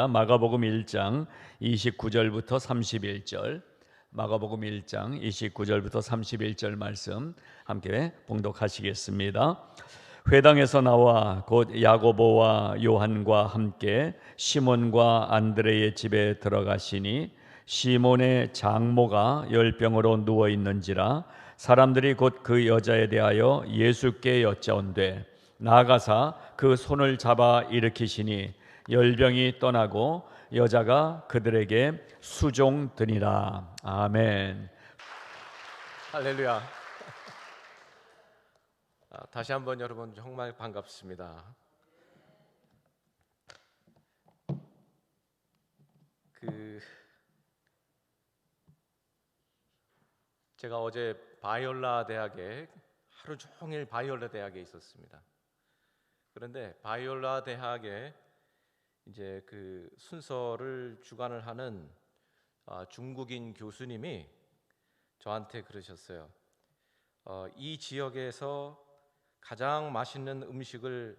마가복음 1장 29절부터 31절, 마가복음 1장 29절부터 31절 말씀 함께 봉독하시겠습니다. 회당에서 나와 곧 야고보와 요한과 함께 시몬과 안드레의 집에 들어가시니 시몬의 장모가 열병으로 누워 있는지라 사람들이 곧 그 여자에 대하여 예수께 여짜온되 나아가사 그 손을 잡아 일으키시니 열병이 떠나고 여자가 그들에게 수종드니라. 아멘. 할렐루야. 다시 한번 여러분 정말 반갑습니다. 제가 어제 바이올라 대학에 하루 종일 바이올라 대학에 있었습니다. 그런데 바이올라 대학에 이제 그 순서를 주관을 하는 중국인 교수님이 저한테 그러셨어요. 이 지역에서 가장 맛있는 음식을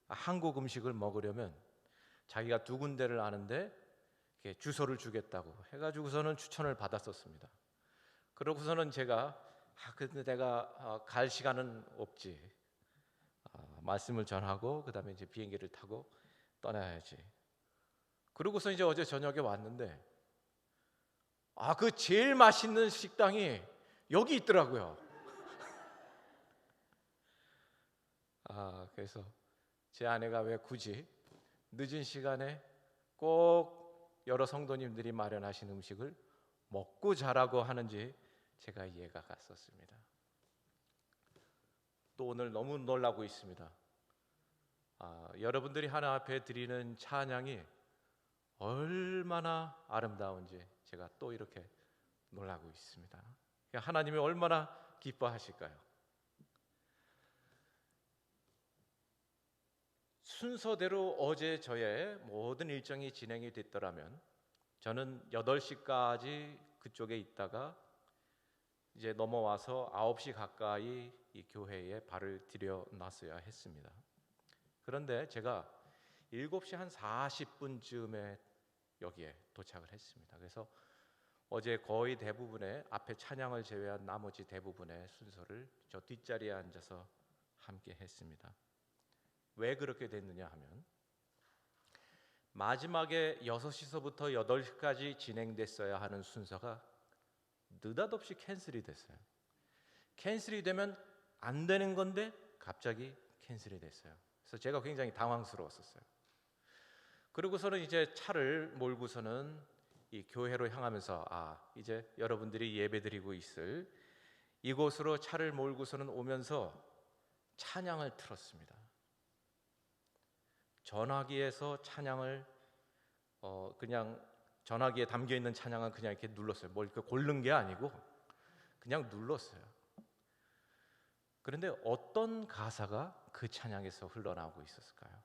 한국 음식을 먹으려면 자기가 두 군데를 아는데 주소를 주겠다고 해가지고서는 추천을 받았었습니다. 그러고서는 제가 근데 내가 갈 시간은 없지. 말씀을 전하고 그다음에 이제 비행기를 타고 떠나야지. 그러고서 이제 어제 저녁에 왔는데 그 제일 맛있는 식당이 여기 있더라고요. 그래서 제 아내가 왜 굳이 늦은 시간에 꼭 여러 성도님들이 마련하신 음식을 먹고 자라고 하는지 제가 이해가 갔었습니다. 또 오늘 너무 놀라고 있습니다. 여러분들이 하나 앞에 드리는 찬양이 얼마나 아름다운지 제가 또 이렇게 놀라고 있습니다. 하나님이 얼마나 기뻐하실까요? 순서대로 어제 저의 모든 일정이 진행이 됐더라면 저는 8시까지 그쪽에 있다가 이제 넘어와서 9시 가까이 이 교회에 발을 들여놨어야 했습니다. 그런데 제가 7시 한 40분쯤에 여기에 도착을 했습니다. 그래서 어제 거의 대부분의 앞에 찬양을 제외한 나머지 대부분의 순서를 저 뒷자리에 앉아서 함께 했습니다. 왜 그렇게 됐느냐 하면 마지막에 6시서부터 8시까지 진행됐어야 하는 순서가 느닷없이 캔슬이 됐어요. 캔슬이 되면 안 되는 건데 갑자기 캔슬이 됐어요. 그래서 제가 굉장히 당황스러웠었어요. 그리고서는 이제 차를 몰고서는 이 교회로 향하면서 이제 여러분들이 예배드리고 있을 이곳으로 차를 몰고서는 오면서 찬양을 틀었습니다. 전화기에서 찬양을 그냥 전화기에 담겨 있는 찬양은 그냥 이렇게 눌렀어요. 뭘 이렇게 고른 게 아니고 그냥 눌렀어요. 그런데 어떤 가사가 그 찬양에서 흘러나오고 있었을까요?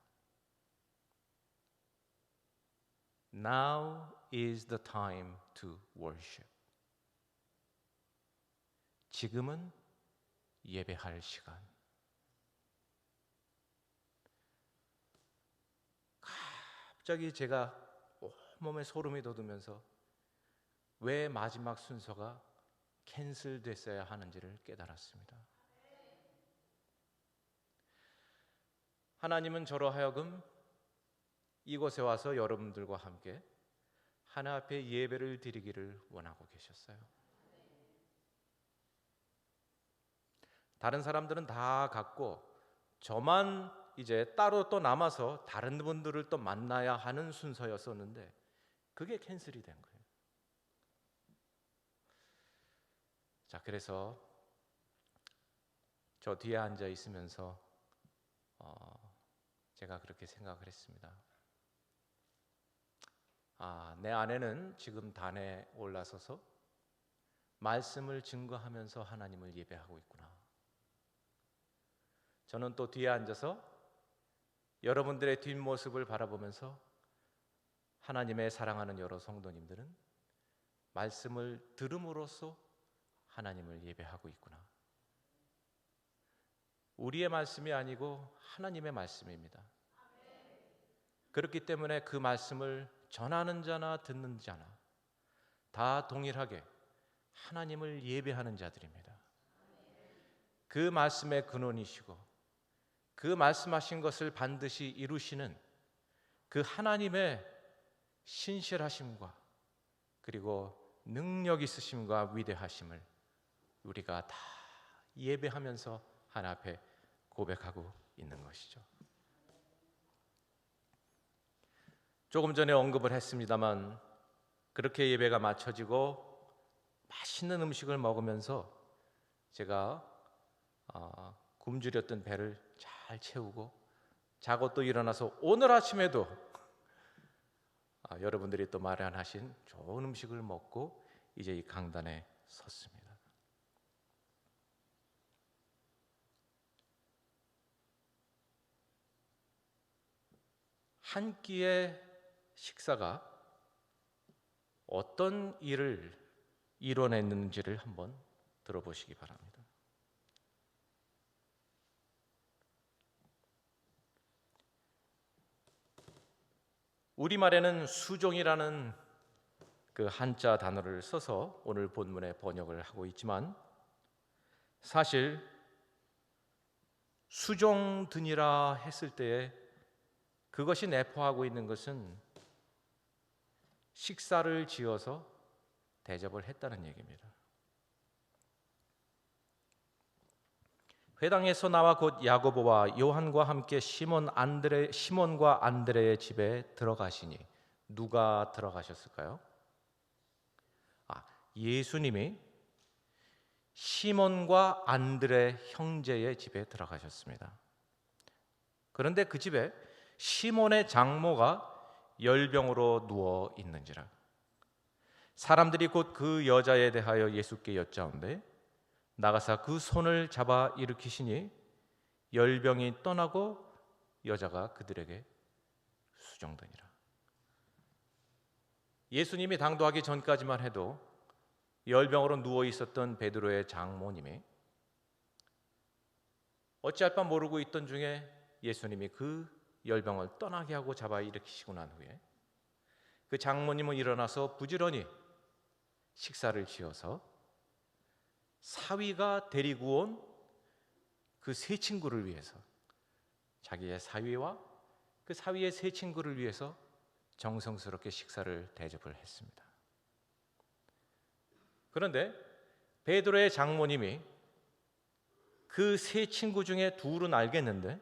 Now is the time to worship. 지금은 예배할 시간. 갑자기 제가 온몸에 소름이 돋으면서 왜 마지막 순서가 캔슬됐어야 하는지를 깨달았습니다. 하나님은 저로 하여금 이곳에 와서 여러분들과 함께 하나 앞에 예배를 드리기를 원하고 계셨어요. 다른 사람들은 다 갔고 저만 이제 따로 또 남아서 다른 분들을 또 만나야 하는 순서였었는데 그게 캔슬이 된 거예요. 자, 그래서 저 뒤에 앉아 있으면서 제가 그렇게 생각을 했습니다. 내 아내는 지금 단에 올라서서 말씀을 증거하면서 하나님을 예배하고 있구나. 저는 또 뒤에 앉아서 여러분들의 뒷모습을 바라보면서 하나님의 사랑하는 여러 성도님들은 말씀을 들음으로써 하나님을 예배하고 있구나. 우리의 말씀이 아니고 하나님의 말씀입니다. 그렇기 때문에 그 말씀을 전하는 자나 듣는 자나 다 동일하게 하나님을 예배하는 자들입니다. 그 말씀의 근원이시고 그 말씀하신 것을 반드시 이루시는 그 하나님의 신실하심과 그리고 능력 있으심과 위대하심을 우리가 다 예배하면서 하나 앞에 고백하고 있는 것이죠. 조금 전에 언급을 했습니다만 그렇게 예배가 마쳐지고 맛있는 음식을 먹으면서 제가 굶주렸던 배를 잘 채우고 자고 또 일어나서 오늘 아침에도 여러분들이 또 마련하신 좋은 음식을 먹고 이제 이 강단에 섰습니다. 한 끼의 식사가 어떤 일을 이뤄냈는지를 한번 들어보시기 바랍니다. 우리말에는 수종이라는 그 한자 단어를 써서 오늘 본문에 번역을 하고 있지만 사실 수종드니라 했을 때에 그것이 내포하고 있는 것은 식사를 지어서 대접을 했다는 얘기입니다. 회당에서 나와 곧 야고보와 요한과 함께 시몬과 안드레의 집에 들어가시니 누가 들어가셨을까요? 예수님이 시몬과 안드레 형제의 집에 들어가셨습니다. 그런데 그 집에 시몬의 장모가 열병으로 누워 있는지라 사람들이 곧 그 여자에 대하여 예수께 여짜온데 나가사 그 손을 잡아 일으키시니 열병이 떠나고 여자가 그들에게 수종되니라. 예수님이 당도하기 전까지만 해도 열병으로 누워 있었던 베드로의 장모님이 어찌할 바 모르고 있던 중에 예수님이 그 열병을 떠나게 하고 잡아 일으키시고 난 후에 그 장모님은 일어나서 부지런히 식사를 지어서 사위가 데리고 온 그 세 친구를 위해서 자기의 사위와 그 사위의 세 친구를 위해서 정성스럽게 식사를 대접을 했습니다. 그런데 베드로의 장모님이 그 세 친구 중에 둘은 알겠는데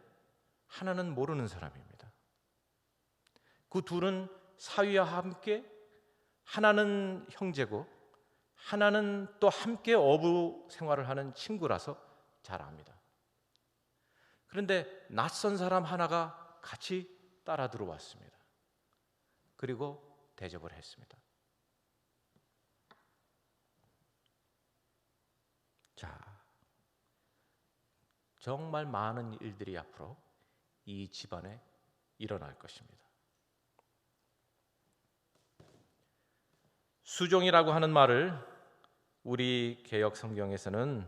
하나는 모르는 사람입니다. 그 둘은 사위와 함께 하나는 형제고 하나는 또 함께 어부 생활을 하는 친구라서 잘 압니다. 그런데 낯선 사람 하나가 같이 따라 들어왔습니다. 그리고 대접을 했습니다. 자, 정말 많은 일들이 앞으로 이 집안에 일어날 것입니다. 수종이라고 하는 말을 우리 개역 성경에서는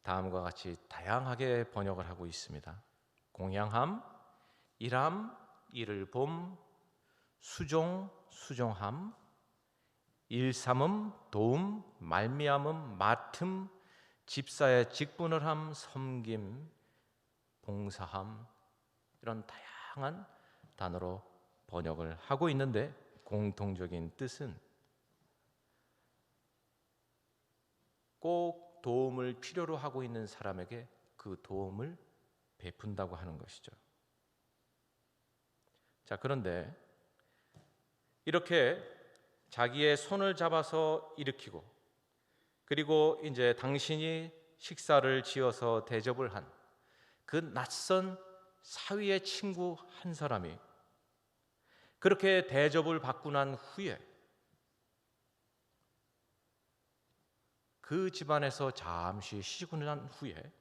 다음과 같이 다양하게 번역을 하고 있습니다. 공양함, 일함, 이를 봄, 수종, 수종함, 일삼음, 도움, 말미암음, 맡음, 집사의 직분을 함, 섬김, 봉사함 이런 다양한 단어로 번역을 하고 있는데 공통적인 뜻은 꼭 도움을 필요로 하고 있는 사람에게 그 도움을 베푼다고 하는 것이죠. 자, 그런데 이렇게 자기의 손을 잡아서 일으키고 그리고 이제 당신이 식사를 지어서 대접을 한 그 낯선 사위의 친구 한 사람이 그렇게 대접을 받고 난 후에 그 집안에서 잠시 쉬고 난 후에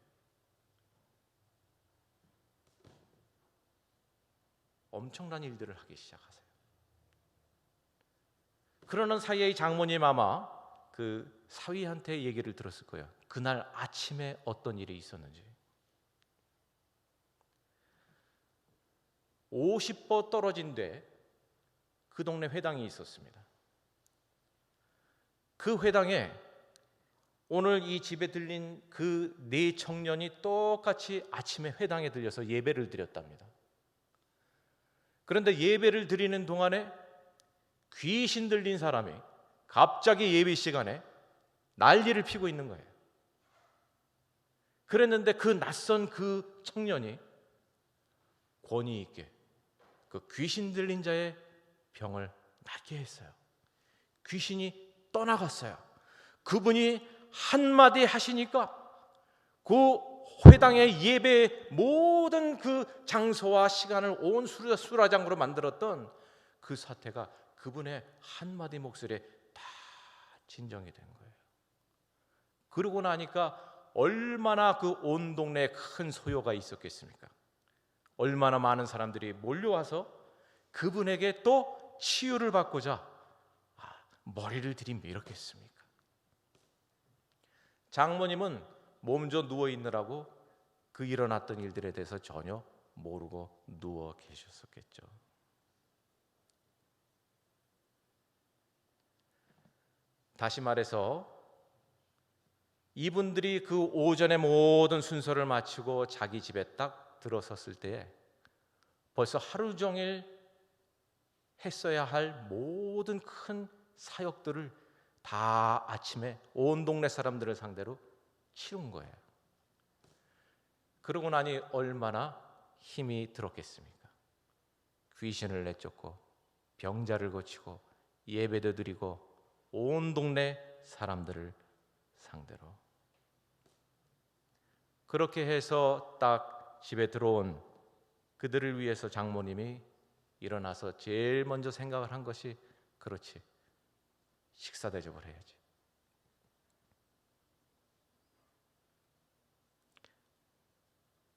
엄청난 일들을 하기 시작하세요. 그러는 사이에 이 장모님 아마 그 사위한테 얘기를 들었을 거예요. 그날 아침에 어떤 일이 있었는지. 50보 떨어진 데 그 동네 회당이 있었습니다. 그 회당에 오늘 이 집에 들린 그 네 청년이 똑같이 아침에 회당에 들려서 예배를 드렸답니다. 그런데 예배를 드리는 동안에 귀신 들린 사람이 갑자기 예배 시간에 난리를 피고 있는 거예요. 그랬는데 그 낯선 그 청년이 권위 있게 그 귀신 들린 자의 병을 낫게 했어요. 귀신이 떠나갔어요. 그분이 한마디 하시니까 그 회당의 예배 모든 그 장소와 시간을 온 수라장으로 만들었던 그 사태가 그분의 한마디 목소리에 다 진정이 된 거예요. 그러고 나니까 얼마나 그 온 동네에 큰 소요가 있었겠습니까? 얼마나 많은 사람들이 몰려와서 그분에게 또 치유를 받고자 머리를 들이밀었겠습니까? 장모님은 몸져 누워 있느라고 그 일어났던 일들에 대해서 전혀 모르고 누워 계셨었겠죠. 다시 말해서 이분들이 그 오전에 모든 순서를 마치고 자기 집에 딱 들어섰을 때에 벌써 하루 종일 했어야 할 모든 큰 사역들을 다 아침에 온 동네 사람들을 상대로 치운 거예요. 그러고 나니 얼마나 힘이 들었겠습니까? 귀신을 내쫓고 병자를 고치고 예배도 드리고 온 동네 사람들을 상대로. 그렇게 해서 딱 집에 들어온 그들을 위해서 장모님이 일어나서 제일 먼저 생각을 한 것이 그렇지, 식사 대접을 해야지.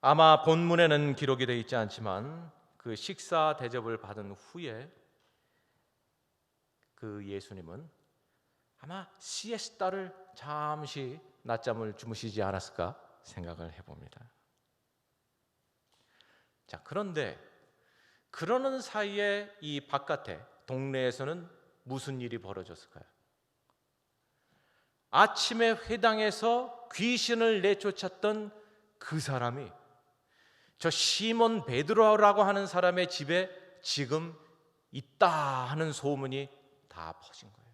아마 본문에는 기록이 되어 있지 않지만 그 식사 대접을 받은 후에 그 예수님은 아마 시에스타를 잠시 낮잠을 주무시지 않았을까 생각을 해봅니다. 자, 그런데 그러는 사이에 이 바깥에 동네에서는 무슨 일이 벌어졌을까요? 아침에 회당에서 귀신을 내쫓았던 그 사람이 저 시몬 베드로라고 하는 사람의 집에 지금 있다 하는 소문이 다 퍼진 거예요.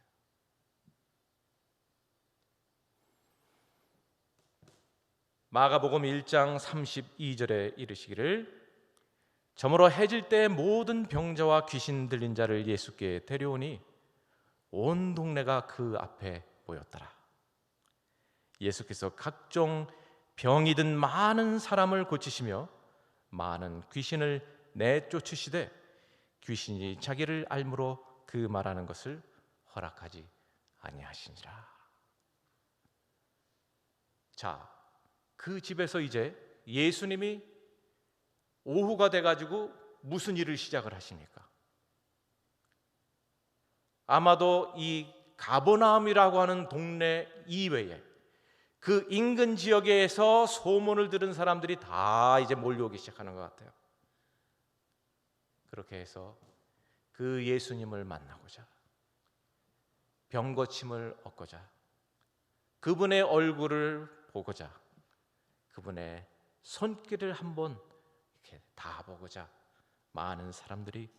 마가복음 1장 32절에 이르시기를 저물어 해질 때 모든 병자와 귀신 들린 자를 예수께 데려오니 온 동네가 그 앞에 모였더라. 예수께서 각종 병이 든 많은 사람을 고치시며 많은 귀신을 내쫓으시되 귀신이 자기를 알므로 그 말하는 것을 허락하지 아니하시니라. 자, 그 집에서 이제 예수님이 오후가 돼가지고 무슨 일을 시작을 하십니까? 아마도 이 가버나움이라고 하는 동네 이외에 그 인근 지역에서 소문을 들은 사람들이 다 이제 몰려오기 시작하는 것 같아요. 그렇게 해서 그 예수님을 만나고자, 병 고침을 얻고자, 그분의 얼굴을 보고자, 그분의 손길을 한번 이렇게 다 보고자 많은 사람들이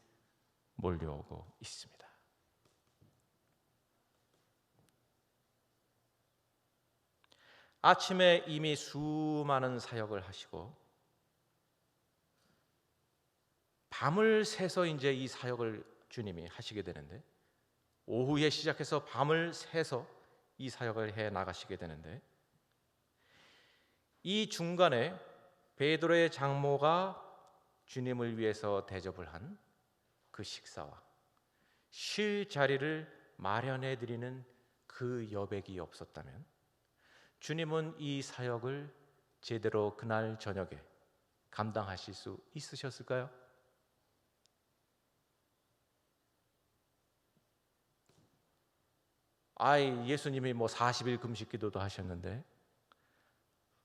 몰려오고 있습니다. 아침에 이미 수많은 사역을 하시고 밤을 새서 이제 이 사역을 주님이 하시게 되는데, 오후에 시작해서 밤을 새서 이 사역을 해 나가시게 되는데, 이 중간에 베드로의 장모가 주님을 위해서 대접을 한 그 식사와 쉴 자리를 마련해 드리는 그 여백이 없었다면 주님은 이 사역을 제대로 그날 저녁에 감당하실 수 있으셨을까요? 예수님이 40일 금식 기도도 하셨는데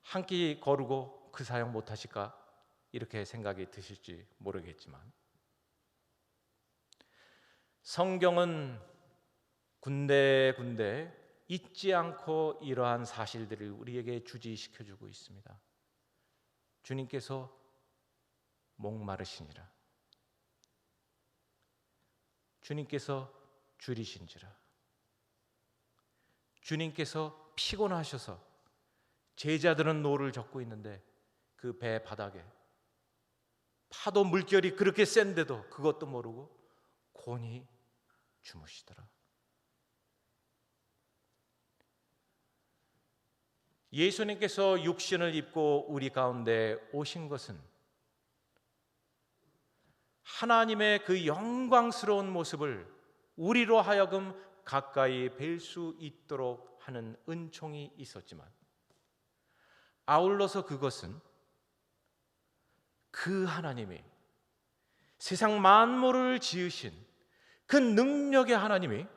한 끼 거르고 그 사역 못 하실까? 이렇게 생각이 드실지 모르겠지만 성경은 군데군데 잊지 않고 이러한 사실들을 우리에게 주지시켜주고 있습니다. 주님께서 목마르시니라, 주님께서 줄이신지라, 주님께서 피곤하셔서 제자들은 노를 젓고 있는데 그 배 바닥에 파도 물결이 그렇게 센데도 그것도 모르고 곤히 주무시더라. 예수님께서 육신을 입고 우리 가운데 오신 것은 하나님의 그 영광스러운 모습을 우리로 하여금 가까이 뵐 수 있도록 하는 은총이 있었지만, 아울러서 그것은 그 하나님이, 세상 만물을 지으신 그 능력의 하나님이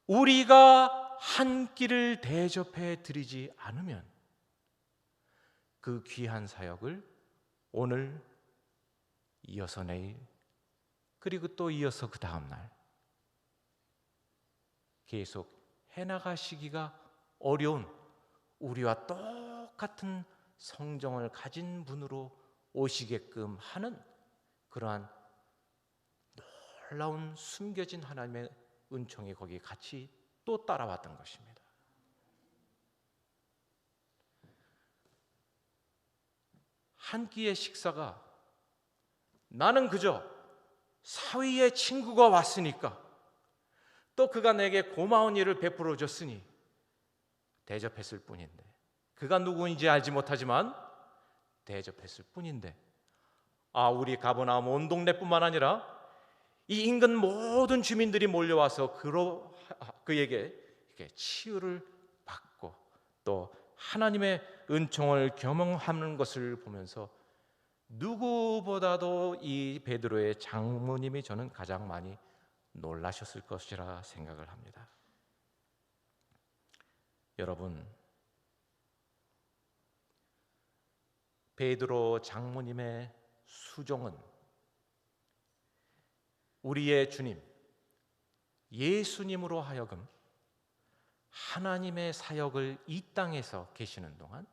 우리가 한 끼를 대접해 드리지 않으면 그 귀한 사역을 오늘, 이어서 내일, 그리고 또 이어서 그 다음 날 계속 해나가시기가 어려운 우리와 똑같은 성정을 가진 분으로 오시게끔 하는 그러한 놀라운 숨겨진 하나님의 은총이 거기 같이 또 따라왔던 것입니다. 한 끼의 식사가 나는 그저 사위의 친구가 왔으니까, 또 그가 내게 고마운 일을 베풀어 줬으니 대접했을 뿐인데, 그가 누구인지 알지 못하지만 대접했을 뿐인데, 우리 가버나움 온 동네뿐만 아니라 이 인근 모든 주민들이 몰려와서 그에게 치유를 받고 또 하나님의 은총을 경험하는 것을 보면서 누구보다도 이 베드로의 장모님이 저는 가장 많이 놀라셨을 것이라 생각을 합니다. 여러분, 베드로 장모님의 수종은 우리의 주님 예수님으로 하여금 하나님의 사역을 이 땅에서 계시는 동안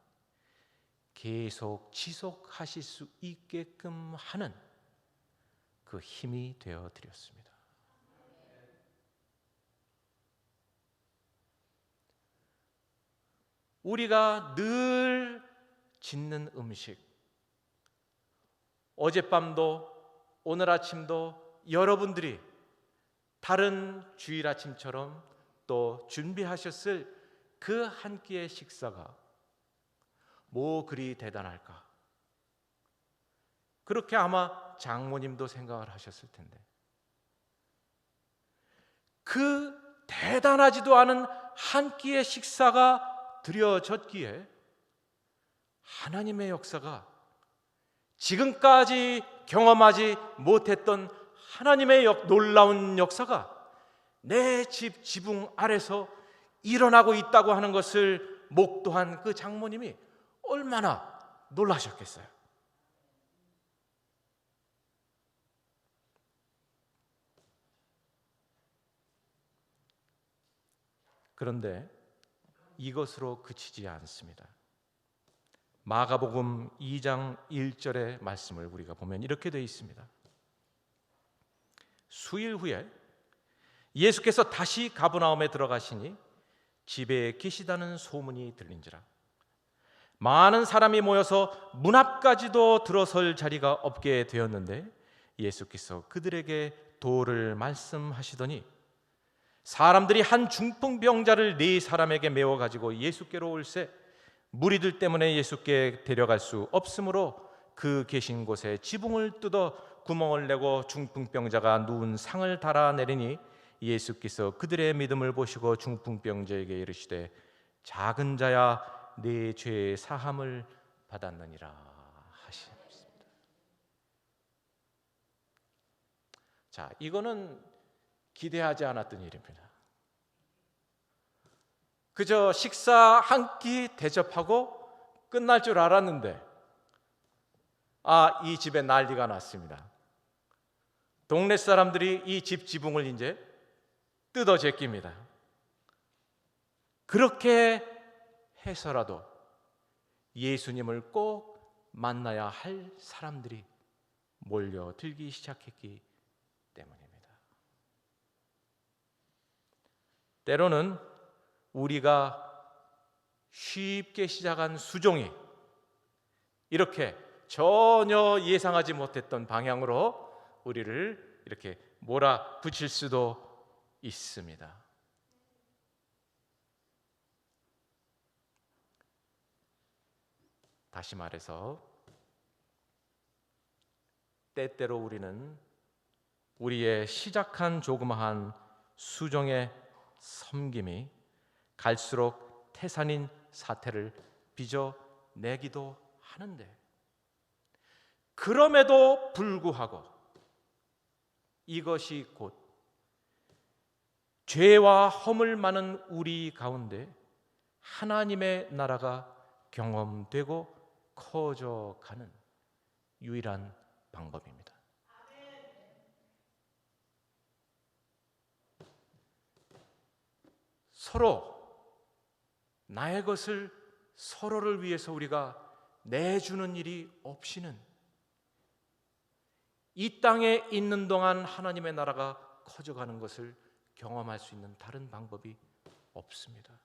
계속 지속하실 수 있게끔 하는 그 힘이 되어 드렸습니다. 우리가 늘 짓는 음식, 어젯밤도 오늘 아침도 여러분들이 다른 주일 아침처럼 또 준비하셨을 그 한 끼의 식사가 뭐 그리 대단할까? 그렇게 아마 장모님도 생각을 하셨을 텐데, 그 대단하지도 않은 한 끼의 식사가 드려졌기에 하나님의 역사가, 지금까지 경험하지 못했던 하나님의 놀라운 역사가 내 집 지붕 아래서 일어나고 있다고 하는 것을 목도한 그 장모님이 얼마나 놀라셨겠어요. 그런데 이것으로 그치지 않습니다. 마가복음 2장 1절의 말씀을 우리가 보면 이렇게 되어 있습니다. 수일 후에 예수께서 다시 가버나움에 들어가시니 집에 계시다는 소문이 들린지라. 많은 사람이 모여서 문 앞까지도 들어설 자리가 없게 되었는데 예수께서 그들에게 도를 말씀하시더니 사람들이 한 중풍병자를 4사람에게 메워 가지고 예수께로 올세 무리들 때문에 예수께 데려갈 수 없으므로 그 계신 곳에 지붕을 뜯어 구멍을 내고 중풍병자가 누운 상을 달아내리니 예수께서 그들의 믿음을 보시고 중풍병자에게 이르시되 작은 자야 네 죄의 사함을 받았느니라 하셨습니다. 자, 이거는 기대하지 않았던 일입니다. 그저 식사 한 끼 대접하고 끝날 줄 알았는데 이 집에 난리가 났습니다. 동네 사람들이 이 집 지붕을 이제 뜯어 제낍니다. 그렇게 해서라도 예수님을 꼭 만나야 할 사람들이 몰려들기 시작했기 때문입니다. 때로는 우리가 쉽게 시작한 수종이 이렇게 전혀 예상하지 못했던 방향으로 우리를 이렇게 몰아붙일 수도 있습니다. 다시 말해서 때때로 우리는 우리의 시작한 조그마한 수종의 섬김이 갈수록 태산인 사태를 빚어내기도 하는데, 그럼에도 불구하고 이것이 곧 죄와 허물 많은 우리 가운데 하나님의 나라가 경험되고 커져가는 유일한 방법입니다. 서로 나의 것을 서로를 위해서 우리가 내주는 일이 없이는 이 땅에 있는 동안 하나님의 나라가 커져가는 것을 경험할 수 있는 다른 방법이 없습니다.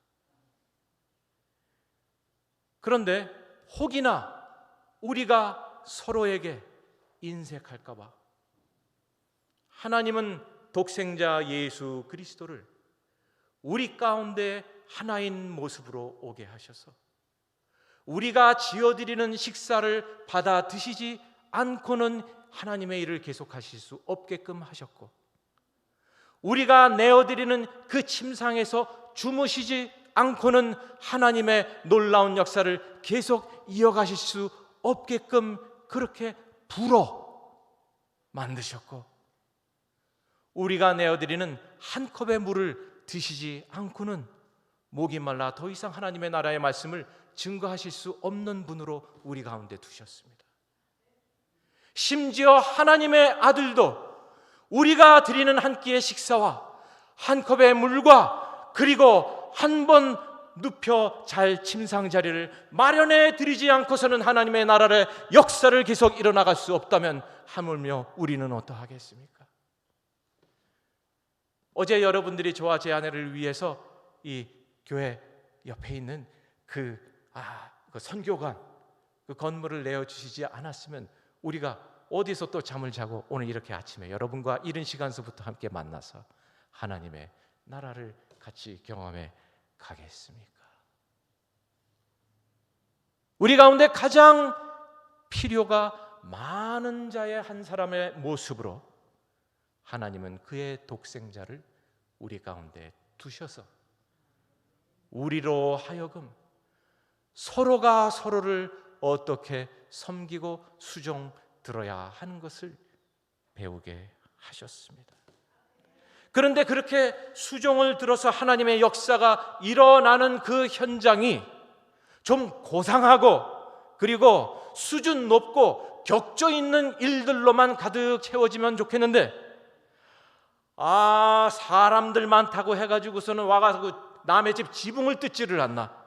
그런데 혹이나 우리가 서로에게 인색할까 봐 하나님은 독생자 예수 그리스도를 우리 가운데 하나인 모습으로 오게 하셔서 우리가 지어드리는 식사를 받아 드시지 않고는 하나님의 일을 계속하실 수 없게끔 하셨고, 우리가 내어드리는 그 침상에서 주무시지 않고는 하나님의 놀라운 역사를 계속 이어가실 수 없게끔 그렇게 불어 만드셨고, 우리가 내어드리는 한 컵의 물을 드시지 않고는 목이 말라 더 이상 하나님의 나라의 말씀을 증거하실 수 없는 분으로 우리 가운데 두셨습니다. 심지어 하나님의 아들도 우리가 드리는 한 끼의 식사와 한 컵의 물과 그리고 한 번 눕혀 잘 침상 자리를 마련해 드리지 않고서는 하나님의 나라의 역사를 계속 일어나갈 수 없다면 하물며 우리는 어떠하겠습니까? 어제 여러분들이 저와 제 아내를 위해서 이 교회 옆에 있는 그 선교관 그 건물을 내어주시지 않았으면 우리가 어디서 또 잠을 자고 오늘 이렇게 아침에 여러분과 이른 시간서부터 함께 만나서 하나님의 나라를 같이 경험해 가겠습니까? 우리 가운데 가장 필요가 많은 자의 한 사람의 모습으로 하나님은 그의 독생자를 우리 가운데 두셔서 우리로 하여금 서로가 서로를 어떻게 섬기고 수종 들어야 하는 것을 배우게 하셨습니다. 그런데 그렇게 수종을 들어서 하나님의 역사가 일어나는 그 현장이 좀 고상하고 그리고 수준 높고 격조 있는 일들로만 가득 채워지면 좋겠는데, 사람들 많다고 해가지고서는 와가지고 남의 집 지붕을 뜯지를 않나.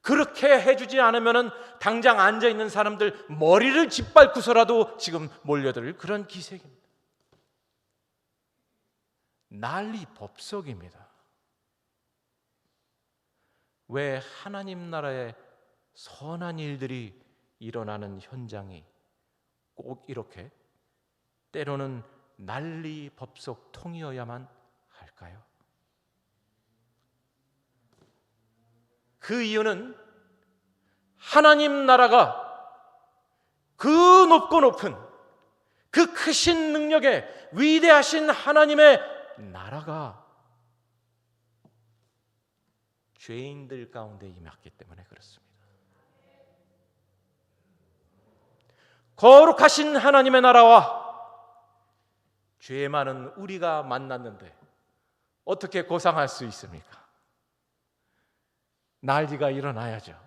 그렇게 해주지 않으면 당장 앉아있는 사람들 머리를 짓밟고서라도 지금 몰려들 그런 기색입니다. 난리 법석입니다. 왜 하나님 나라의 선한 일들이 일어나는 현장이 꼭 이렇게 때로는 난리 법석 통이어야만 할까요? 그 이유는 하나님 나라가 그 높고 높은 그 크신 능력의 위대하신 하나님의 나라가 죄인들 가운데 임했기 때문에 그렇습니다. 거룩하신 하나님의 나라와 죄 많은 우리가 만났는데 어떻게 고상할 수 있습니까? 난리가 일어나야죠.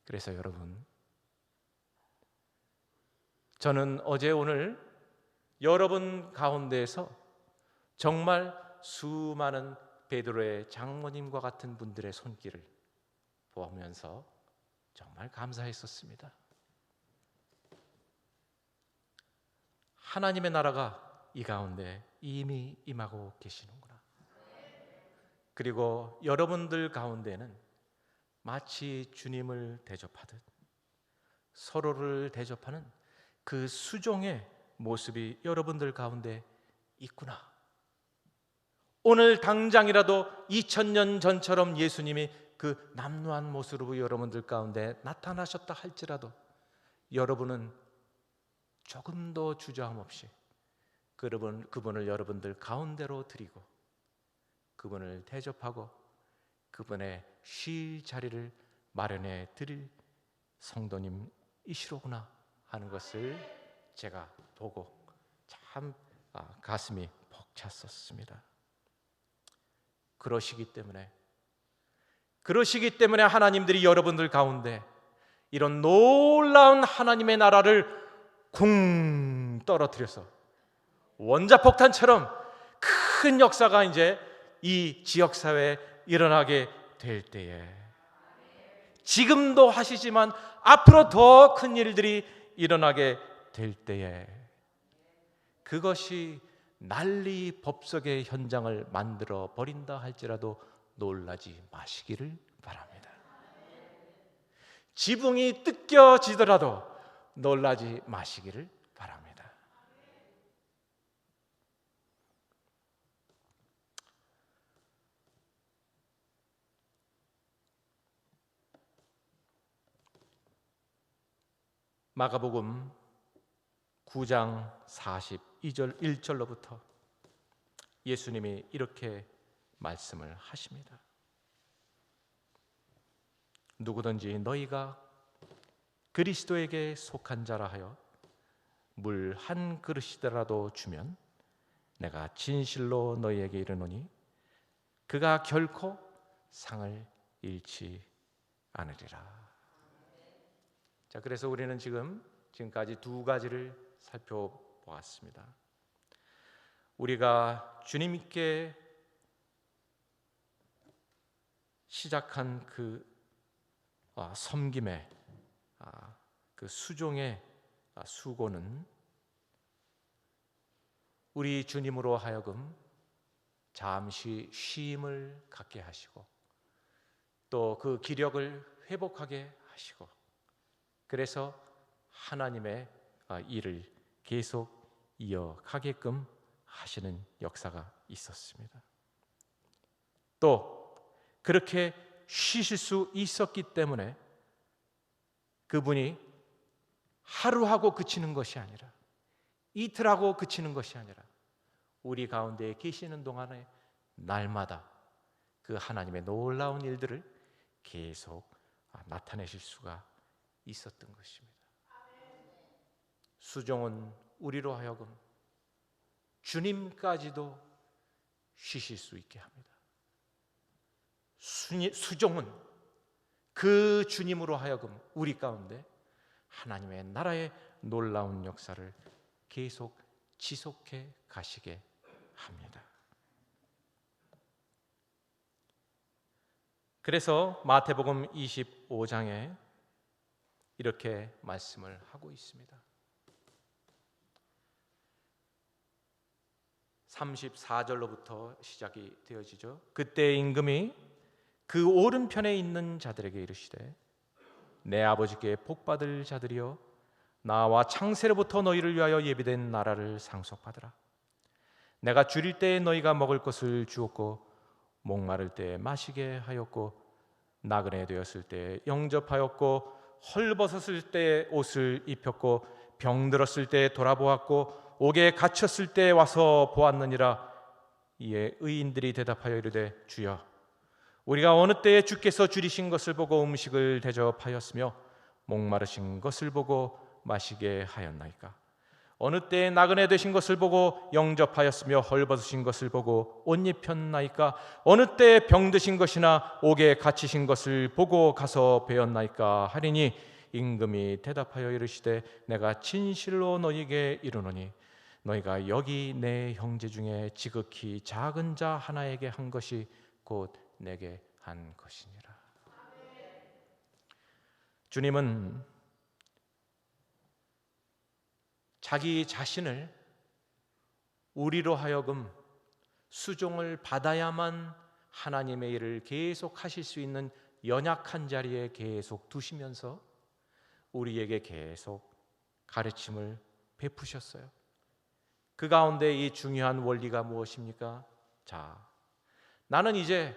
그래서 여러분, 저는 어제 오늘 여러분 가운데에서 정말 수많은 베드로의 장모님과 같은 분들의 손길을 보면서 정말 감사했었습니다. 하나님의 나라가 이 가운데 이미 임하고 계시는구나. 그리고 여러분들 가운데는 마치 주님을 대접하듯 서로를 대접하는 그 수종의 모습이 여러분들 가운데 있구나. 오늘 당장이라도 2000년 전처럼 예수님이 그 남루한 모습으로 여러분들 가운데 나타나셨다 할지라도 여러분은 조금도 주저함 없이 그분을 여러분들 가운데로 드리고 그분을 대접하고 그분의 쉴 자리를 마련해 드릴 성도님이시로구나 하는 것을 제가 보고 참 가슴이 벅찼었습니다. 그러시기 때문에 하나님들이 여러분들 가운데 이런 놀라운 하나님의 나라를 쿵 떨어뜨려서 원자폭탄처럼 큰 역사가 이제 이 지역사회에 일어나게 될 때에, 지금도 하시지만 앞으로 더 큰 일들이 일어나게 될 때에, 그것이 난리 법석의 현장을 만들어 버린다 할지라도 놀라지 마시기를 바랍니다. 지붕이 뜯겨지더라도 놀라지 마시기를 바랍니다. 마가복음 9장 42절 1절로부터 예수님이 이렇게 말씀을 하십니다. 누구든지 너희가 그리스도에게 속한 자라 하여 물 한 그릇이라도 주면 내가 진실로 너희에게 이르노니 그가 결코 상을 잃지 않으리라. 자, 그래서 우리는 지금까지 두 가지를 살펴보았습니다. 우리가 주님께 시작한 그 섬김의 그 수종의 수고는 우리 주님으로 하여금 잠시 쉼을 갖게 하시고 또 그 기력을 회복하게 하시고, 그래서 하나님의 일을 계속 이어가게끔 하시는 역사가 있었습니다. 또 그렇게 쉬실 수 있었기 때문에 그분이 하루하고 그치는 것이 아니라 이틀하고 그치는 것이 아니라 우리 가운데 계시는 동안에 날마다 그 하나님의 놀라운 일들을 계속 나타내실 수가 있었던 것입니다. 수종은 우리로 하여금 주님까지도 쉬실 수 있게 합니다. 수종은 그 주님으로 하여금 우리 가운데 하나님의 나라의 놀라운 역사를 계속 지속해 가시게 합니다. 그래서 마태복음 25장에 이렇게 말씀을 하고 있습니다. 34절로부터 시작이 되어지죠. 그때 임금이 그 오른편에 있는 자들에게 이르시되 내 아버지께 복받을 자들이여 나와 창세로부터 너희를 위하여 예비된 나라를 상속받으라. 내가 줄일 때에 너희가 먹을 것을 주었고 목마를 때에 마시게 하였고 나그네 되었을 때에 영접하였고 헐벗었을 때에 옷을 입혔고 병들었을 때에 돌아보았고 옥에 갇혔을 때에 와서 보았느니라. 이에 의인들이 대답하여 이르되 주여 우리가 어느 때에 주께서 줄이신 것을 보고 음식을 대접하였으며 목마르신 것을 보고 마시게 하였나이까? 어느 때에 나그네 되신 것을 보고 영접하였으며 헐벗으신 것을 보고 옷 입혔나이까? 어느 때에 병드신 것이나 옥에 갇히신 것을 보고 가서 배웠나이까? 하리니 임금이 대답하여 이르시되 내가 진실로 너희에게 이르노니 너희가 여기 내 형제 중에 지극히 작은 자 하나에게 한 것이 곧 내게 한 것이니라. 주님은 자기 자신을 우리로 하여금 수종을 받아야만 하나님의 일을 계속 하실 수 있는 연약한 자리에 계속 두시면서 우리에게 계속 가르침을 베푸셨어요. 그 가운데 이 중요한 원리가 무엇입니까? 자, 나는 이제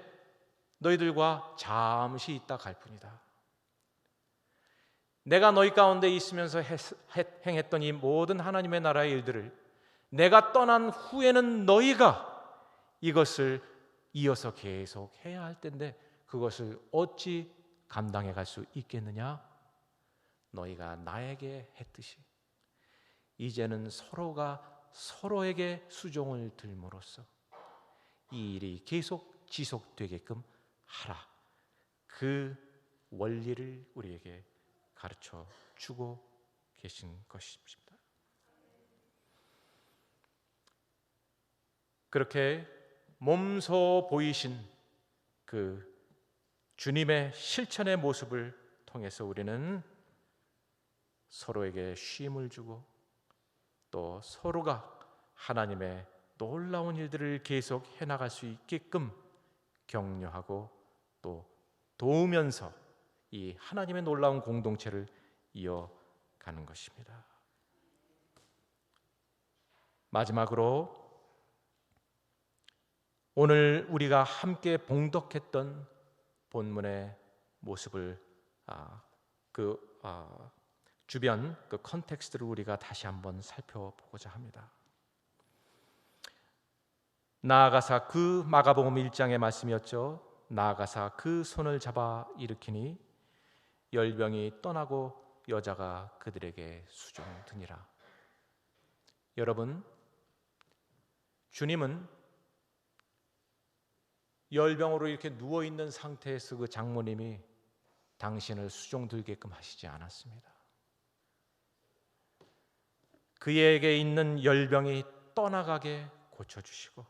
너희들과 잠시 있다 갈 뿐이다. 내가 너희 가운데 있으면서 행했던 이 모든 하나님의 나라의 일들을 내가 떠난 후에는 너희가 이것을 이어서 계속 해야 할 텐데 그것을 어찌 감당해 갈 수 있겠느냐? 너희가 나에게 했듯이 이제는 서로가 서로에게 수종을 들므로써 이 일이 계속 지속되게끔 하라. 그 원리를 우리에게 가르쳐 주고 계신 것입니다. 그렇게 몸소 보이신 그 주님의 실천의 모습을 통해서 우리는 서로에게 쉼을 주고 또 서로가 하나님의 놀라운 일들을 계속 해나갈 수 있게끔 격려하고 또 도우면서 이 하나님의 놀라운 공동체를 이어가는 것입니다. 마지막으로 오늘 우리가 함께 봉독했던 본문의 모습을 주변 그 컨텍스트를 우리가 다시 한번 살펴보고자 합니다. 나아가사 그 마가복음 1장의 말씀이었죠. 나아가사 그 손을 잡아 일으키니 열병이 떠나고 여자가 그들에게 수종드니라. 여러분, 주님은 열병으로 이렇게 누워있는 상태에서 그 장모님이 당신을 수종들게끔 하시지 않았습니다. 그에게 있는 열병이 떠나가게 고쳐주시고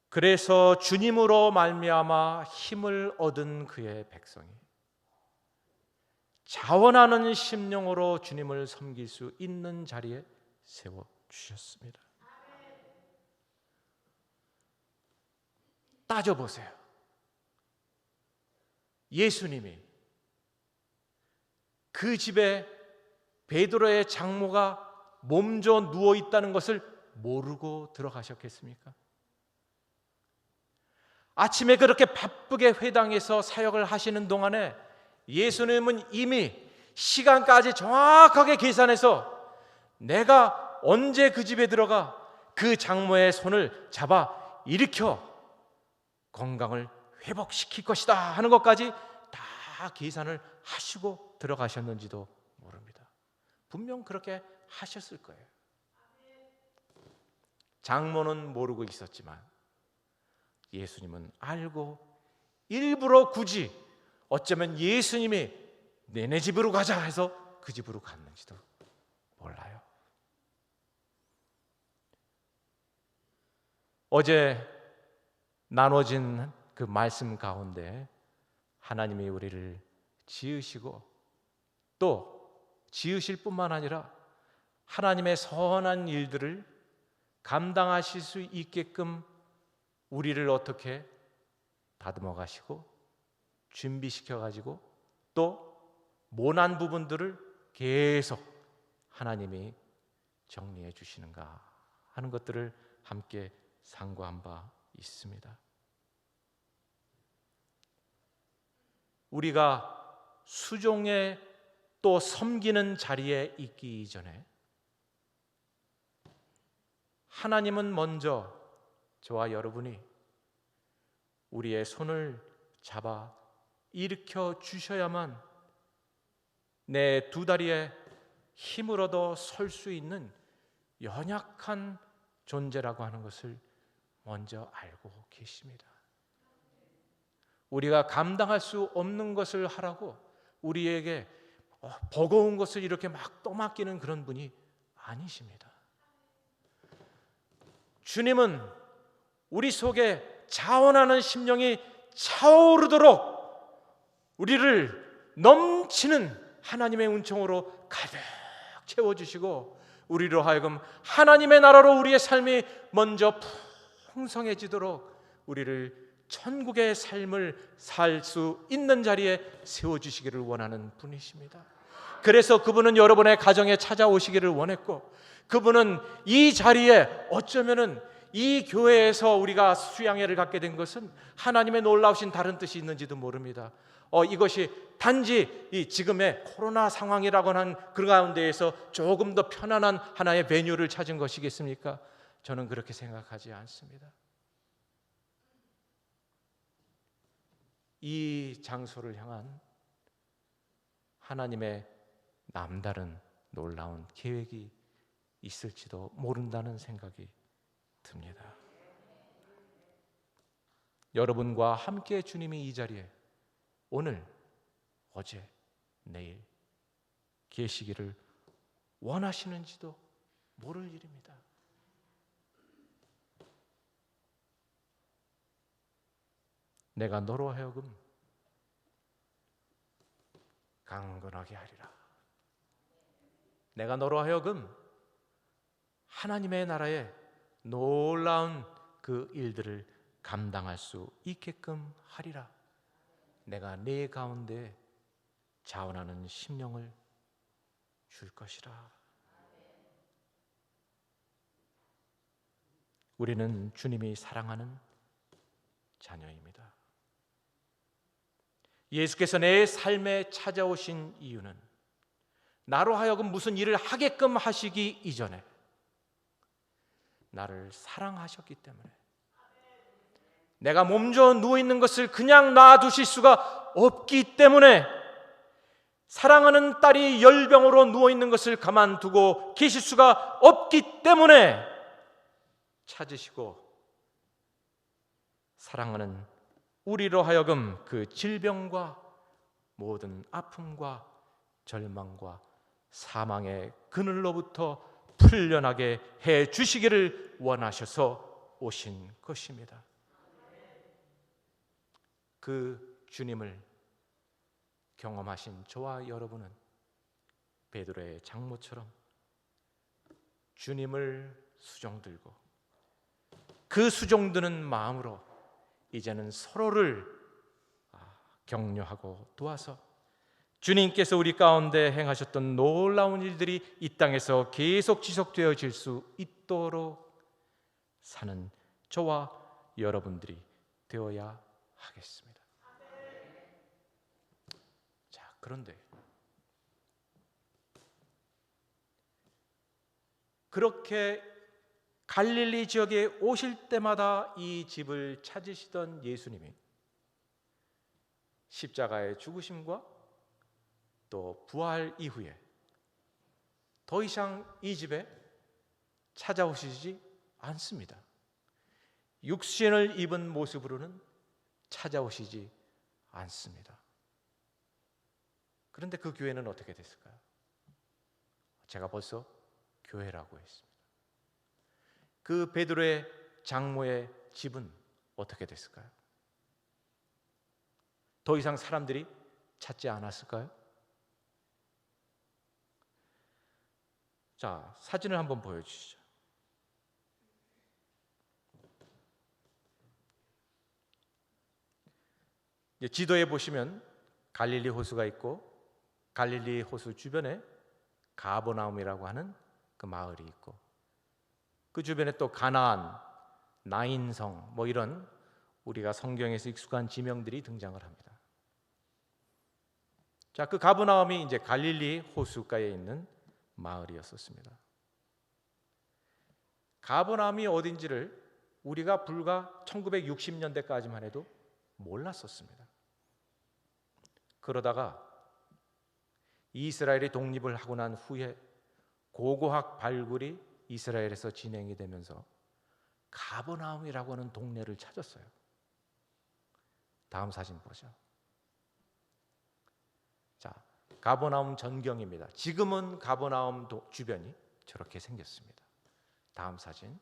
그래서 주님으로 말미암아 힘을 얻은 그의 백성이 자원하는 심령으로 주님을 섬길 수 있는 자리에 세워주셨습니다. 따져보세요. 예수님이 그 집에 베드로의 장모가 몸져 누워있다는 것을 모르고 들어가셨겠습니까? 아침에 그렇게 바쁘게 회당에서 사역을 하시는 동안에 예수님은 이미 시간까지 정확하게 계산해서 내가 언제 그 집에 들어가 그 장모의 손을 잡아 일으켜 건강을 회복시킬 것이다 하는 것까지 다 계산을 하시고 들어가셨는지도 모릅니다. 분명 그렇게 하셨을 거예요. 장모는 모르고 있었지만 예수님은 알고 일부러 굳이 어쩌면 예수님이 내네 집으로 가자 해서 그 집으로 갔는지도 몰라요. 어제 나눠진 그 말씀 가운데 하나님이 우리를 지으시고 또 지으실 뿐만 아니라 하나님의 선한 일들을 감당하실 수 있게끔 우리를 어떻게 다듬어 가시고 준비시켜 가지고 또 모난 부분들을 계속 하나님이 정리해 주시는가 하는 것들을 함께 상고한 바 있습니다. 우리가 수종에 또 섬기는 자리에 있기 전에 하나님은 먼저 저와 여러분이 우리의 손을 잡아 일으켜 주셔야만 내 두 다리에 힘을 얻어 설 수 있는 연약한 존재라고 하는 것을 먼저 알고 계십니다. 우리가 감당할 수 없는 것을 하라고 우리에게 버거운 것을 이렇게 막 떠맡기는 그런 분이 아니십니다. 주님은 우리 속에 자원하는 심령이 차오르도록 우리를 넘치는 하나님의 은총으로 가득 채워주시고, 우리로 하여금 하나님의 나라로 우리의 삶이 먼저 풍성해지도록 우리를 천국의 삶을 살 수 있는 자리에 세워주시기를 원하는 분이십니다. 그래서 그분은 여러분의 가정에 찾아오시기를 원했고, 그분은 이 자리에, 어쩌면은 이 교회에서 우리가 수양회를 갖게 된 것은 하나님의 놀라우신 다른 뜻이 있는지도 모릅니다. 이것이 단지 이 지금의 코로나 상황이라고 하는 그 가운데에서 조금 더 편안한 하나의 베뉴를 찾은 것이겠습니까? 저는 그렇게 생각하지 않습니다. 이 장소를 향한 하나님의 남다른 놀라운 계획이 있을지도 모른다는 생각이 듭니다. 여러분과 함께 주님이 이 자리에 오늘, 어제, 내일 계시기를 원하시는지도 모를 일입니다. 내가 너로 하여금 강건하게 하리라. 내가 너로 하여금 하나님의 나라의 놀라운 그 일들을 감당할 수 있게끔 하리라. 내가 네 가운데 자원하는 심령을 줄 것이라. 우리는 주님이 사랑하는 자녀입니다. 예수께서 내 삶에 찾아오신 이유는 나로 하여금 무슨 일을 하게끔 하시기 이전에 나를 사랑하셨기 때문에, 내가 몸져 누워있는 것을 그냥 놔두실 수가 없기 때문에, 사랑하는 딸이 열병으로 누워있는 것을 가만두고 계실 수가 없기 때문에 찾으시고, 사랑하는 우리로 하여금 그 질병과 모든 아픔과 절망과 사망의 그늘로부터 풀려나게 해 주시기를 원하셔서 오신 것입니다. 그 주님을 경험하신 저와 여러분은 베드로의 장모처럼 주님을 수종들고 그 수종드는 마음으로 이제는 서로를 격려하고 도와서 주님께서 우리 가운데 행하셨던 놀라운 일들이 이 땅에서 계속 지속되어질 수 있도록 사는 저와 여러분들이 되어야 하겠습니다. 자, 그런데 그렇게 갈릴리 지역에 오실 때마다 이 집을 찾으시던 예수님이 십자가의 죽으심과 또 부활 이후에 더 이상 이 집에 찾아오시지 않습니다. 육신을 입은 모습으로는 찾아오시지 않습니다. 그런데 그 교회는 어떻게 됐을까요? 제가 벌써 교회라고 했습니다. 그 베드로의 장모의 집은 어떻게 됐을까요? 더 이상 사람들이 찾지 않았을까요? 자, 사진을 한번 보여주시죠. 지도에 보시면 갈릴리 호수가 있고, 갈릴리 호수 주변에 가버나움이라고 하는 그 마을이 있고, 그 주변에 또 가나안, 나인성, 뭐 이런 우리가 성경에서 익숙한 지명들이 등장을 합니다. 자, 그 가버나움이 이제 갈릴리 호수가에 있는 마을이었었습니다. 가버나움이 어딘지를 우리가 불과 1960년대까지만 해도 몰랐었습니다. 그러다가 이스라엘이 독립을 하고 난 후에 고고학 발굴이 이스라엘에서 진행이 되면서 가버나움이라고 하는 동네를 찾았어요. 다음 사진 보죠. 자, 가버나움 전경입니다. 지금은 가버나움 주변이 저렇게 생겼습니다. 다음 사진.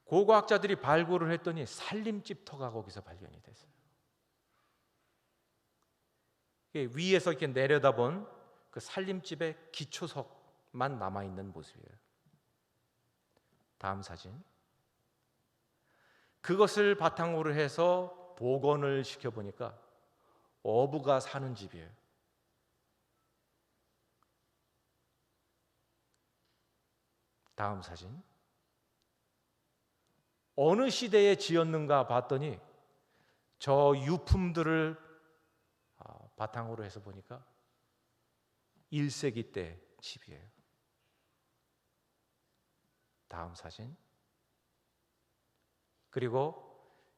고고학자들이 발굴을 했더니 살림집터가 거기서 발견이 됐어요. 위에서 이렇게 내려다본 그 살림집의 기초석만 남아있는 모습이에요. 다음 사진. 그것을 바탕으로 해서 복원을 시켜보니까 어부가 사는 집이에요. 다음 사진. 어느 시대에 지었는가 봤더니 저 유품들을 바탕으로 해서 보니까 1세기 때 집이에요. 다음 사진. 그리고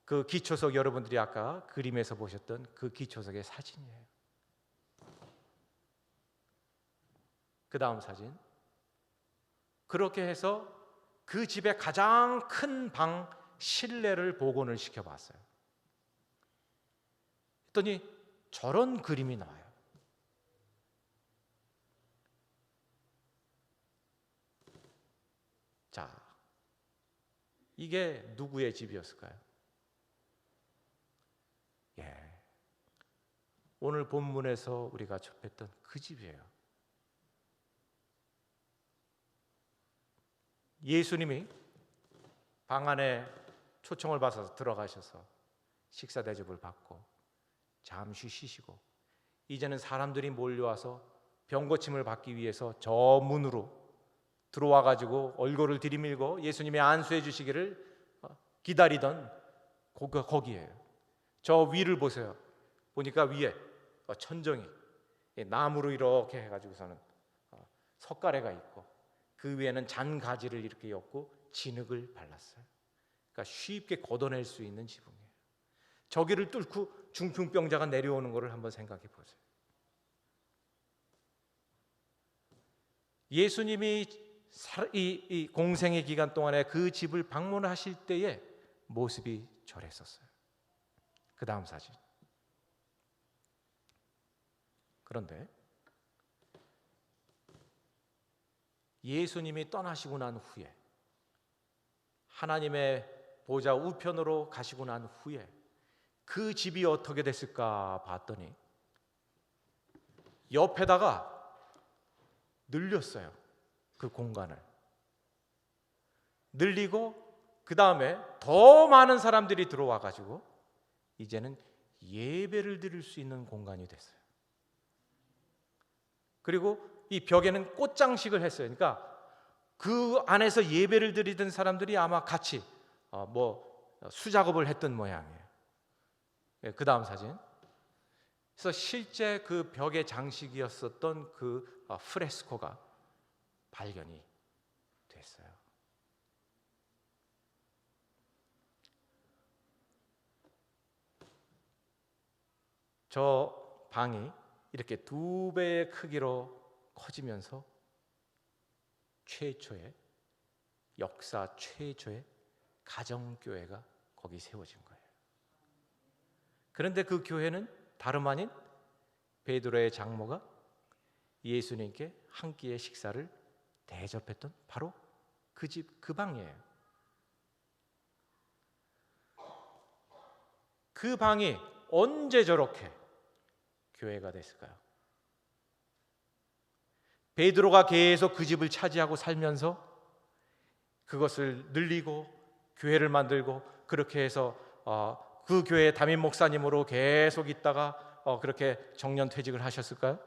그 기초석, 여러분들이 아까 그림에서 보셨던 그 기초석의 사진이에요. 그 다음 사진. 그렇게 해서 그 집의 가장 큰 방 실내를 복원을 시켜봤어요. 했더니 저런 그림이 나와요. 자, 이게 누구의 집이었을까요? 오늘 본문에서 우리가 접했던 그 집이에요. 예수님이 방 안에 초청을 받아서 들어가셔서 식사 대접을 받고 잠시 쉬시고 이제는 사람들이 몰려와서 병고침을 받기 위해서 저 문으로 들어와 가지고 얼굴을 들이밀고 예수님이 안수해 주시기를 기다리던 거기에요. 저 위를 보세요. 보니까 위에 천정이 나무로 이렇게 해가지고서는 석가래가 있고 그 위에는 잔가지를 이렇게 엮고 진흙을 발랐어요. 그러니까 쉽게 걷어낼 수 있는 지붕이에요. 저기를 뚫고 중풍병자가 내려오는 것을 한번 생각해 보세요. 예수님이 이 공생의 기간 동안에 그 집을 방문하실 때의 모습이 저랬었어요. 그 다음 사진. 그런데 예수님이 떠나시고 난 후에 하나님의 보좌 우편으로 가시고 난 후에 그 집이 어떻게 됐을까 봤더니 옆에다가 늘렸어요. 그 공간을 늘리고 그 다음에 더 많은 사람들이 들어와 가지고 이제는 예배를 드릴 수 있는 공간이 됐어요. 그리고 이 벽에는 꽃장식을 했어요. 그러니까 그 안에서 예배를 드리던 사람들이 아마 같이 수작업을 했던 모양이에요. 그 다음 사진. 그래서 실제 그 벽의 장식이었었던 그 프레스코가 발견이 됐어요. 저 방이 이렇게 2배의 크기로 커지면서 역사 최초의 가정교회가 거기 세워진 거예요. 그런데 그 교회는 다름 아닌 베드로의 장모가 예수님께 한 끼의 식사를 대접했던 바로 그 집, 그 방이에요. 그 방이 언제 저렇게 교회가 됐을까요? 베드로가 계속 그 집을 차지하고 살면서 그것을 늘리고 교회를 만들고 그렇게 해서 그 교회의 담임 목사님으로 계속 있다가 그렇게 정년퇴직을 하셨을까요?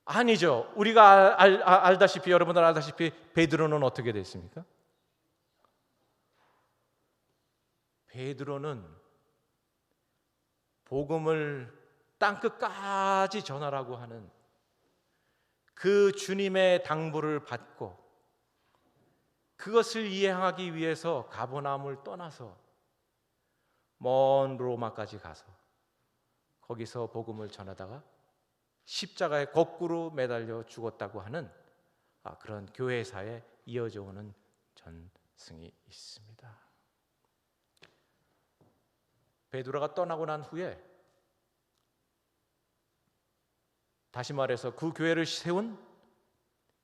아니죠. 우리가 알다시피, 여러분들 알다시피 베드로는 어떻게 됐습니까? 베드로는 복음을 땅끝까지 전하라고 하는 그 주님의 당부를 받고 그것을 이행하기 위해서 가버나움을 떠나서 먼 로마까지 가서 거기서 복음을 전하다가 십자가에 거꾸로 매달려 죽었다고 하는 그런 교회사에 이어져 오는 전승이 있습니다. 베드로가 떠나고 난 후에, 다시 말해서 그 교회를 세운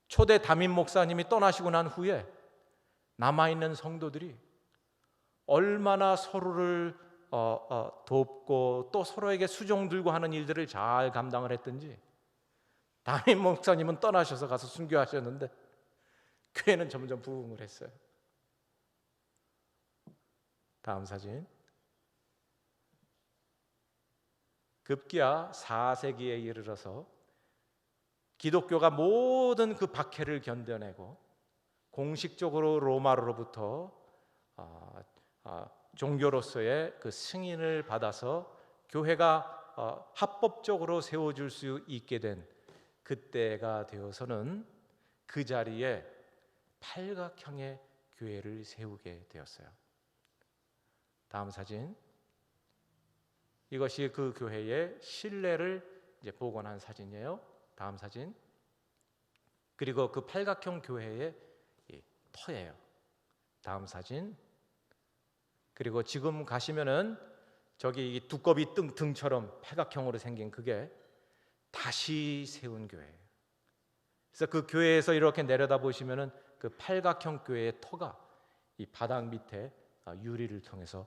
초대 담임 목사님이 떠나시고 난 후에 남아있는 성도들이 얼마나 서로를 돕고 또 서로에게 수종 들고 하는 일들을 잘 감당을 했든지, 담임 목사님은 떠나셔서 가서 순교하셨는데 교회는 점점 부흥을 했어요. 다음 사진. 급기야 4세기에 이르러서 기독교가 모든 그 박해를 견뎌내고 공식적으로 로마로부터 종교로서의 그 승인을 받아서 교회가 합법적으로 세워줄 수 있게 된 그때가 되어서는 그 자리에 팔각형의 교회를 세우게 되었어요. 다음 사진. 이것이 그 교회의 신뢰를 이제 복원한 사진이에요. 다음 사진. 그리고 그 팔각형 교회의 터예요. 다음 사진. 그리고 지금 가시면은 저기 이 두꺼비 등처럼 팔각형으로 생긴 그게 다시 세운 교회예요. 그래서 그 교회에서 이렇게 내려다 보시면은 그 팔각형 교회의 터가 이 바닥 밑에 유리를 통해서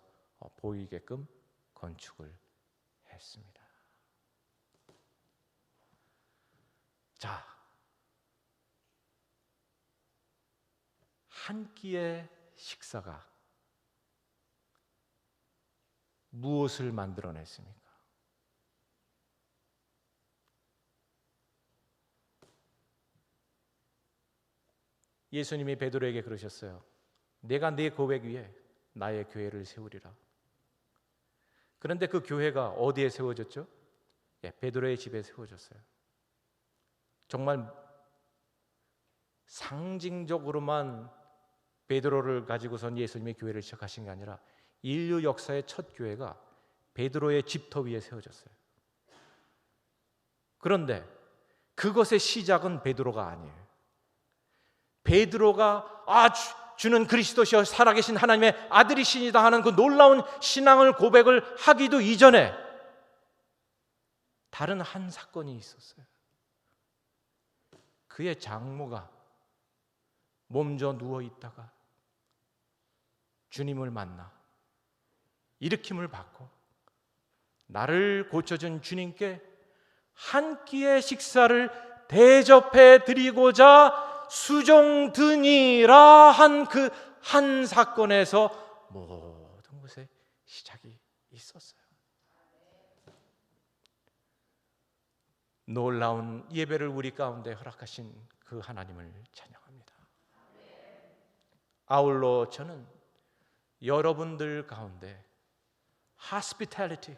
보이게끔 건축을 했습니다. 자, 한 끼의 식사가 무엇을 만들어냈습니까? 예수님이 베드로에게 그러셨어요. 내가 네 고백 위에 나의 교회를 세우리라. 그런데 그 교회가 어디에 세워졌죠? 베드로의 집에 세워졌어요. 정말 상징적으로만 베드로를 가지고선 예수님이 교회를 시작하신 게 아니라 인류 역사의 첫 교회가 베드로의 집터 위에 세워졌어요. 그런데 그것의 시작은 베드로가 아니에요. 베드로가 주는 그리스도시여 살아계신 하나님의 아들이시니다 하는 그 놀라운 신앙을 고백을 하기도 이전에 다른 한 사건이 있었어요. 그의 장모가 몸져 누워 있다가 주님을 만나 일으킴을 받고 나를 고쳐준 주님께 한 끼의 식사를 대접해 드리고자 수종 드니라 한 그 한 사건에서 모든 것의 시작이 있었어요. 놀라운 예배를 우리 가운데 허락하신 그 하나님을 찬양합니다. 아울러 저는 여러분들 가운데 hospitality,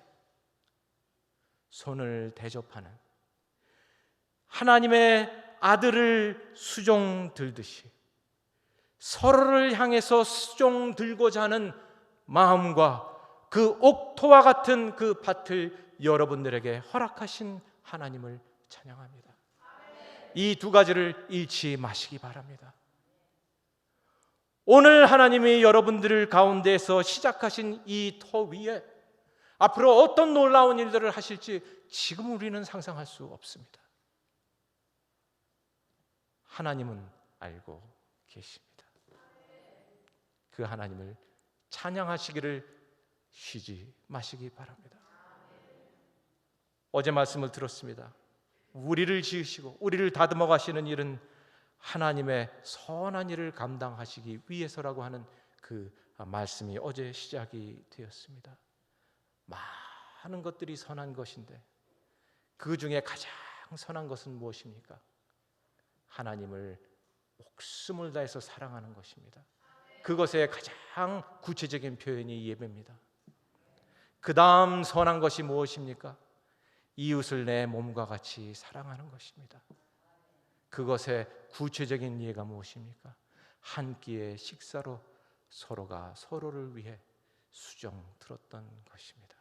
손을 대접하는 하나님의 아들을 수종 들듯이 서로를 향해서 수종 들고자 하는 마음과 그 옥토와 같은 그 밭을 여러분들에게 허락하신 하나님을 찬양합니다. 이 두 가지를 잃지 마시기 바랍니다. 오늘 하나님이 여러분들 가운데에서 시작하신 이 터 위에 앞으로 어떤 놀라운 일들을 하실지 지금 우리는 상상할 수 없습니다. 하나님은 알고 계십니다. 그 하나님을 찬양하시기를 쉬지 마시기 바랍니다. 어제 말씀을 들었습니다. 우리를 지으시고 우리를 다듬어 가시는 일은 하나님의 선한 일을 감당하시기 위해서라고 하는 그 말씀이 어제 시작이 되었습니다. 많은 것들이 선한 것인데 그 중에 가장 선한 것은 무엇입니까? 하나님을 목숨을 다해서 사랑하는 것입니다. 그것의 가장 구체적인 표현이 예배입니다. 그 다음 선한 것이 무엇입니까? 이웃을 내 몸과 같이 사랑하는 것입니다. 그것의 구체적인 이해가 무엇입니까? 한 끼의 식사로 서로가 서로를 위해 수종 들었던 것입니다.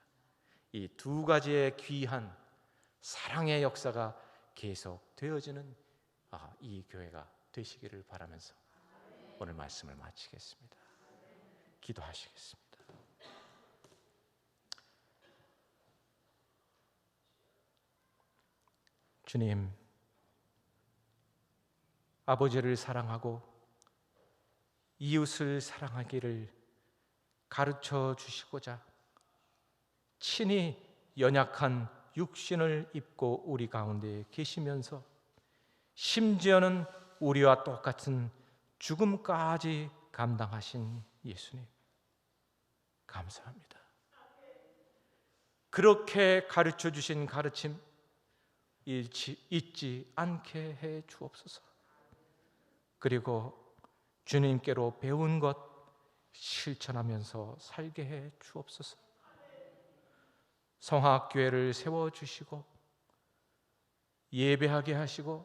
이 두 가지의 귀한 사랑의 역사가 계속 되어지는 이 교회가 되시기를 바라면서 오늘 말씀을 마치겠습니다. 기도하시겠습니다. 주님, 아버지를 사랑하고 이웃을 사랑하기를 가르쳐 주시고자 친히 연약한 육신을 입고 우리 가운데 계시면서 심지어는 우리와 똑같은 죽음까지 감당하신 예수님, 감사합니다. 그렇게 가르쳐 주신 가르침 잊지 않게 해 주옵소서. 그리고 주님께로 배운 것 실천하면서 살게 해 주옵소서. 성학교회를 세워주시고 예배하게 하시고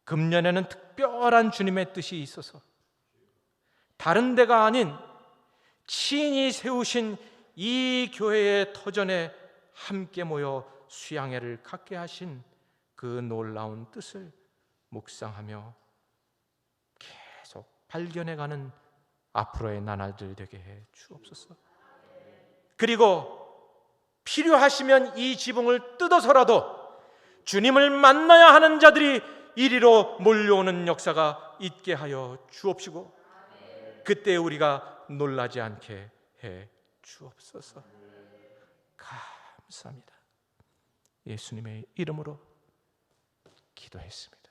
금년에는 특별한 주님의 뜻이 있어서 다른 데가 아닌 친히 세우신 이 교회의 터전에 함께 모여 수양회를 갖게 하신 그 놀라운 뜻을 묵상하며 계속 발견해가는 앞으로의 나날들 되게 해 주옵소서. 그리고 필요하시면 이 지붕을 뜯어서라도 주님을 만나야 하는 자들이 이리로 몰려오는 역사가 있게 하여 주옵시고 그때 우리가 놀라지 않게 해 주옵소서. 감사합니다. 예수님의 이름으로 기도했습니다.